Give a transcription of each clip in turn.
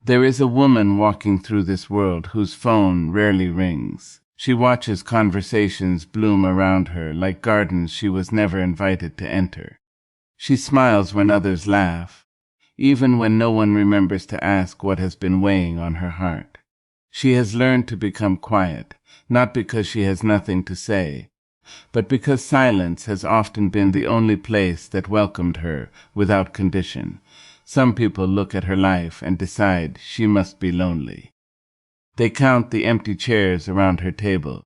There is a woman walking through this world whose phone rarely rings. She watches conversations bloom around her like gardens she was never invited to enter. She smiles when others laugh, even when no one remembers to ask what has been weighing on her heart. She has learned to become quiet, not because she has nothing to say, but because silence has often been the only place that welcomed her without condition. Some people look at her life and decide she must be lonely. They count the empty chairs around her table,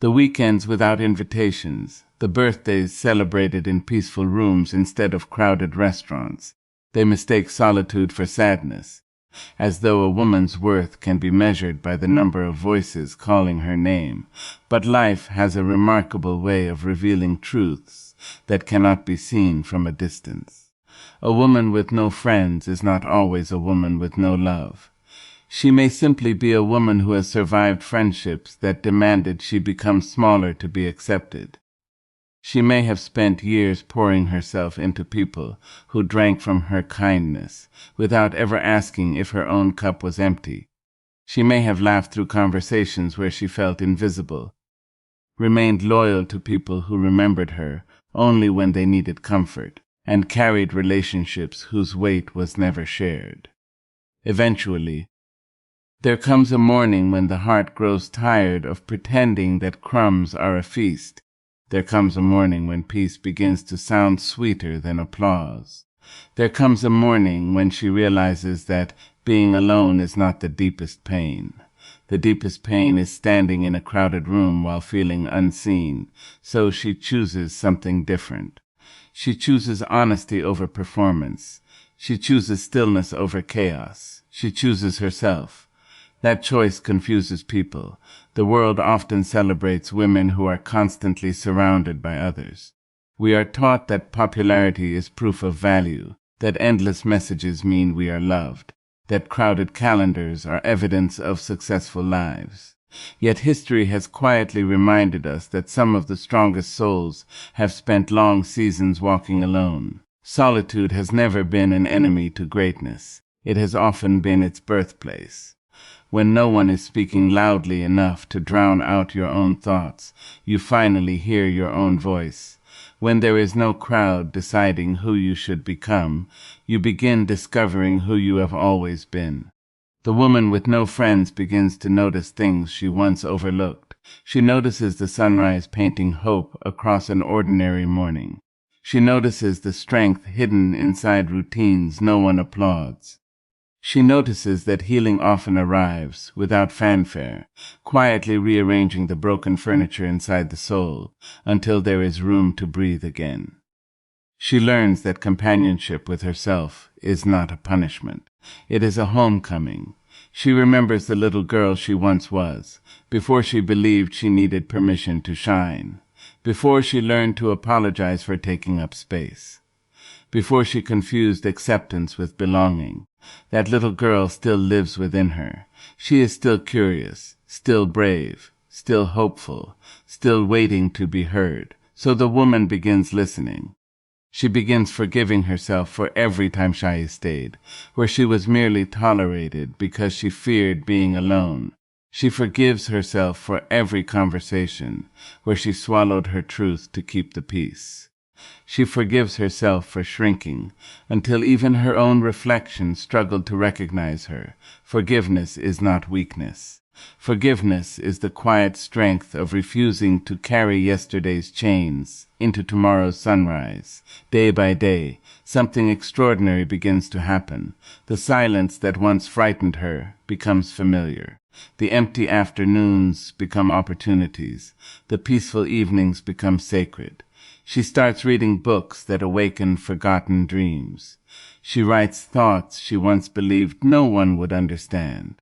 the weekends without invitations, the birthdays celebrated in peaceful rooms instead of crowded restaurants. They mistake solitude for sadness, as though a woman's worth can be measured by the number of voices calling her name. But life has a remarkable way of revealing truths that cannot be seen from a distance. A woman with no friends is not always a woman with no love. She may simply be a woman who has survived friendships that demanded she become smaller to be accepted. She may have spent years pouring herself into people who drank from her kindness without ever asking if her own cup was empty. She may have laughed through conversations where she felt invisible, remained loyal to people who remembered her only when they needed comfort, and carried relationships whose weight was never shared. Eventually, there comes a morning when the heart grows tired of pretending that crumbs are a feast. There comes a morning when peace begins to sound sweeter than applause. There comes a morning when she realizes that being alone is not the deepest pain. The deepest pain is standing in a crowded room while feeling unseen, so she chooses something different. She chooses honesty over performance. She chooses stillness over chaos. She chooses herself. That choice confuses people. The world often celebrates women who are constantly surrounded by others. We are taught that popularity is proof of value, that endless messages mean we are loved, that crowded calendars are evidence of successful lives. Yet history has quietly reminded us that some of the strongest souls have spent long seasons walking alone. Solitude has never been an enemy to greatness. It has often been its birthplace. When no one is speaking loudly enough to drown out your own thoughts, you finally hear your own voice. When there is no crowd deciding who you should become, you begin discovering who you have always been. The woman with no friends begins to notice things she once overlooked. She notices the sunrise painting hope across an ordinary morning. She notices the strength hidden inside routines no one applauds. She notices that healing often arrives without fanfare, quietly rearranging the broken furniture inside the soul until there is room to breathe again. She learns that companionship with herself is not a punishment. It is a homecoming. She remembers the little girl she once was, before she believed she needed permission to shine, before she learned to apologize for taking up space, before she confused acceptance with belonging. That little girl still lives within her. She is still curious, still brave, still hopeful, still waiting to be heard. So the woman begins listening. She begins forgiving herself for every time she stayed, where she was merely tolerated because she feared being alone. She forgives herself for every conversation where she swallowed her truth to keep the peace. She forgives herself for shrinking until even her own reflection struggled to recognize her. Forgiveness is not weakness. Forgiveness is the quiet strength of refusing to carry yesterday's chains into tomorrow's sunrise. Day by day, something extraordinary begins to happen. The silence that once frightened her becomes familiar. The empty afternoons become opportunities. The peaceful evenings become sacred. She starts reading books that awaken forgotten dreams. She writes thoughts she once believed no one would understand.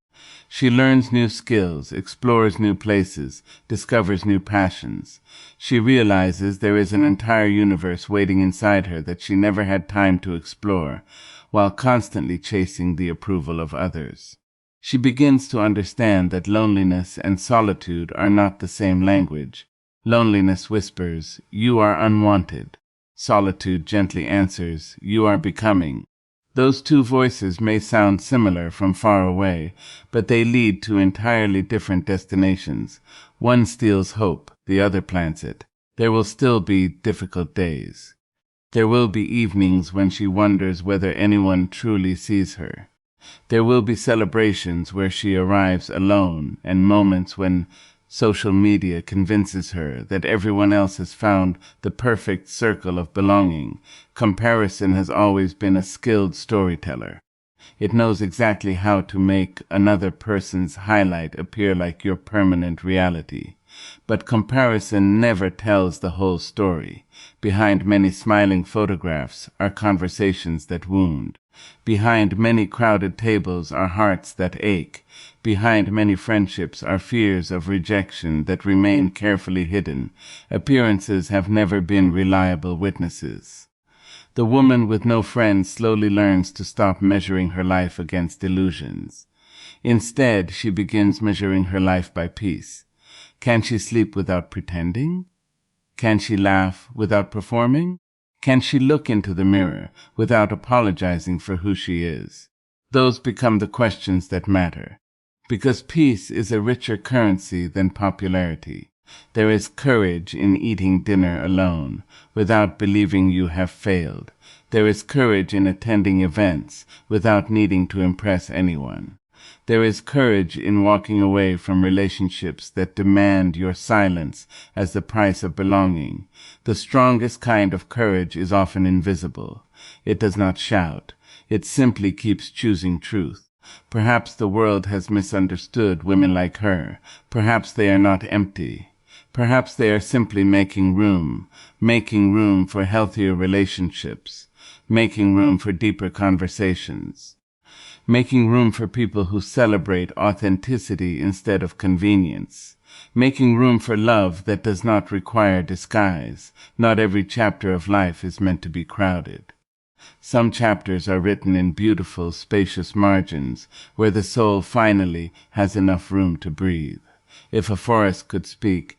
She learns new skills, explores new places, discovers new passions. She realizes there is an entire universe waiting inside her that she never had time to explore, while constantly chasing the approval of others. She begins to understand that loneliness and solitude are not the same language. Loneliness whispers, "You are unwanted." Solitude gently answers, "You are becoming." Those two voices may sound similar from far away, but they lead to entirely different destinations. One steals hope, the other plants it. There will still be difficult days. There will be evenings when she wonders whether anyone truly sees her. There will be celebrations where she arrives alone, and moments when social media convinces her that everyone else has found the perfect circle of belonging. Comparison has always been a skilled storyteller. It knows exactly how to make another person's highlight appear like your permanent reality. But comparison never tells the whole story. Behind many smiling photographs are conversations that wound. Behind many crowded tables are hearts that ache. Behind many friendships are fears of rejection that remain carefully hidden. Appearances have never been reliable witnesses. The woman with no friends slowly learns to stop measuring her life against illusions. Instead, she begins measuring her life by peace. Can she sleep without pretending? Can she laugh without performing? Can she look into the mirror without apologizing for who she is? Those become the questions that matter. Because peace is a richer currency than popularity. There is courage in eating dinner alone, without believing you have failed. There is courage in attending events, without needing to impress anyone. There is courage in walking away from relationships that demand your silence as the price of belonging. The strongest kind of courage is often invisible. It does not shout. It simply keeps choosing truth. Perhaps the world has misunderstood women like her. Perhaps they are not empty. Perhaps they are simply making room for healthier relationships, making room for deeper conversations, making room for people who celebrate authenticity instead of convenience, making room for love that does not require disguise. Not every chapter of life is meant to be crowded. Some chapters are written in beautiful, spacious margins, where the soul finally has enough room to breathe. If a forest could speak,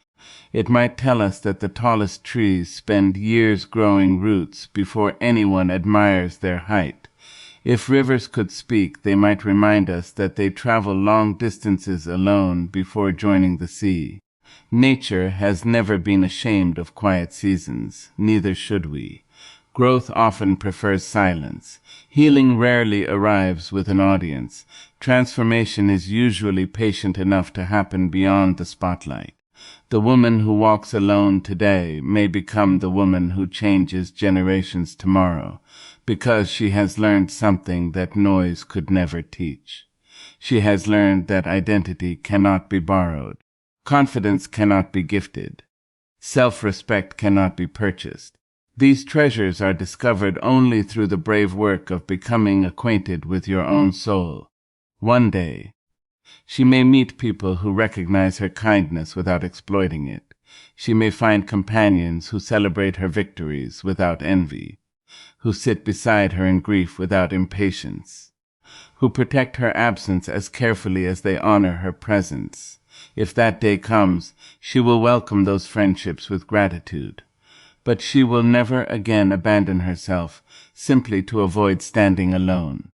it might tell us that the tallest trees spend years growing roots before anyone admires their height. If rivers could speak, they might remind us that they travel long distances alone before joining the sea. Nature has never been ashamed of quiet seasons, neither should we. Growth often prefers silence. Healing rarely arrives with an audience. Transformation is usually patient enough to happen beyond the spotlight. The woman who walks alone today may become the woman who changes generations tomorrow, because she has learned something that noise could never teach. She has learned that identity cannot be borrowed. Confidence cannot be gifted. Self-respect cannot be purchased. These treasures are discovered only through the brave work of becoming acquainted with your own soul. One day, she may meet people who recognize her kindness without exploiting it. She may find companions who celebrate her victories without envy, who sit beside her in grief without impatience, who protect her absence as carefully as they honor her presence. If that day comes, she will welcome those friendships with gratitude. But she will never again abandon herself simply to avoid standing alone.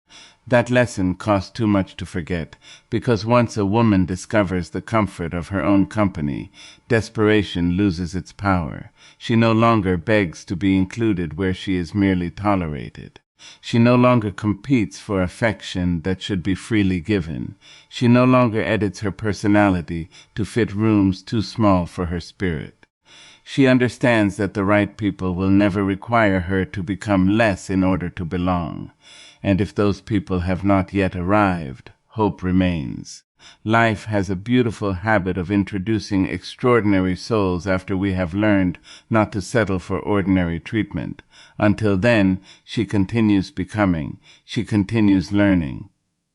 That lesson costs too much to forget, because once a woman discovers the comfort of her own company, desperation loses its power. She no longer begs to be included where she is merely tolerated. She no longer competes for affection that should be freely given. She no longer edits her personality to fit rooms too small for her spirit. She understands that the right people will never require her to become less in order to belong. And if those people have not yet arrived, hope remains. Life has a beautiful habit of introducing extraordinary souls after we have learned not to settle for ordinary treatment. Until then, she continues becoming. She continues learning.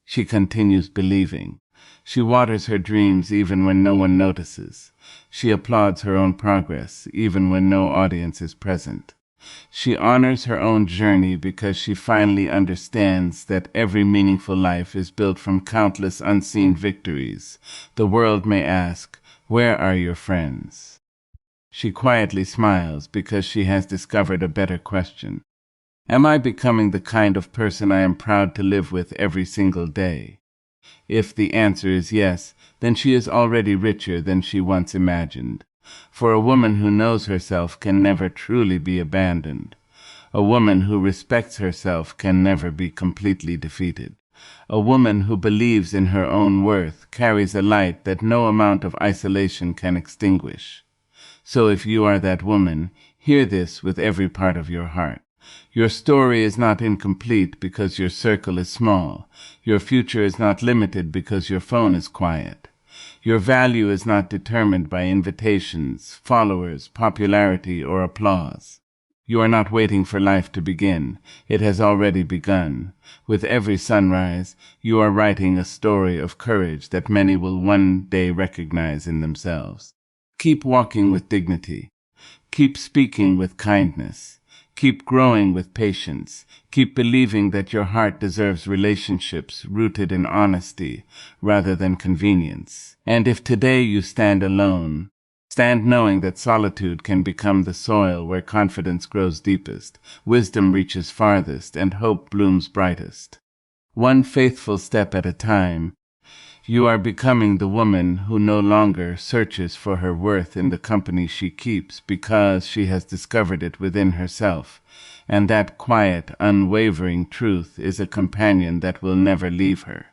She continues believing. She waters her dreams even when no one notices. She applauds her own progress even when no audience is present. She honors her own journey because she finally understands that every meaningful life is built from countless unseen victories. The world may ask, "Where are your friends?" She quietly smiles because she has discovered a better question. Am I becoming the kind of person I am proud to live with every single day? If the answer is yes, then she is already richer than she once imagined. For a woman who knows herself can never truly be abandoned. A woman who respects herself can never be completely defeated. A woman who believes in her own worth carries a light that no amount of isolation can extinguish. So if you are that woman, hear this with every part of your heart. Your story is not incomplete because your circle is small. Your future is not limited because your phone is quiet. Your value is not determined by invitations, followers, popularity, or applause. You are not waiting for life to begin. It has already begun. With every sunrise, you are writing a story of courage that many will one day recognize in themselves. Keep walking with dignity. Keep speaking with kindness. Keep growing with patience. Keep believing that your heart deserves relationships rooted in honesty rather than convenience. And if today you stand alone, stand knowing that solitude can become the soil where confidence grows deepest, wisdom reaches farthest, and hope blooms brightest. One faithful step at a time, you are becoming the woman who no longer searches for her worth in the company she keeps because she has discovered it within herself, and that quiet, unwavering truth is a companion that will never leave her.